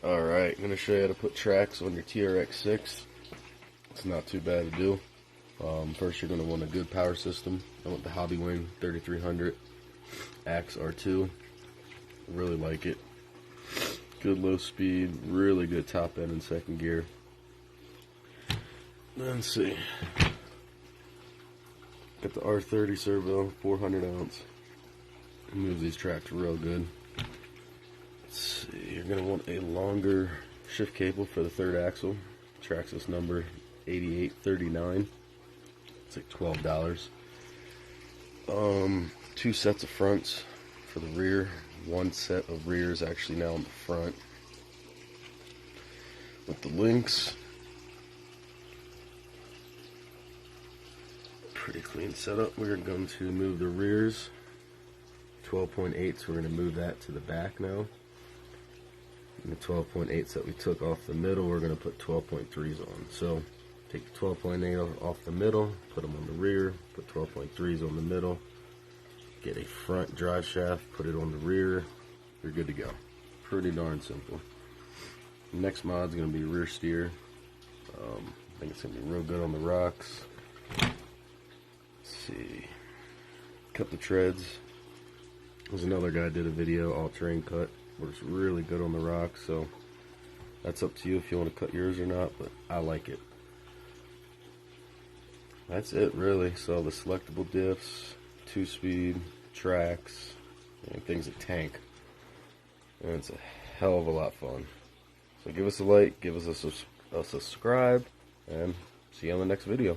Alright, I'm going to show you how to put tracks on your TRX6. It's not too bad to do. First you're going to want a good power system. I want the Hobby Wing 3300 AXX R2. Really like it. Good low speed, really good top end and second gear. Let's see. Got the R30 servo, 400 ounce. Move these tracks real good. Let's see, you're going to want a longer shift cable for the third axle. TRXX number 8839. It's like $12. Two sets of fronts for the rear. One set of rears actually now on the front. With the links. Pretty clean setup. We're going to move the rears 12.8, so we're going to move that to the back now. And the 12.8s that we took off the middle, we're going to put 12.3s on. So take the 12.8 off the middle, put them on the rear, put 12.3s on the middle, get a front drive shaft, put it on the rear, you're good to go. Pretty darn simple. The next mod is going to be rear steer. I think it's going to be real good on the rocks. Let's see. Cut the treads. There's another guy did a video, all terrain cut. Works really good on the rocks, so that's up to you if you want to cut yours or not, but I like it. That's it really. So the selectable diffs, 2-speed, tracks, and things that tank. And it's a hell of a lot of fun. So give us a like, give us a subscribe, and see you on the next video.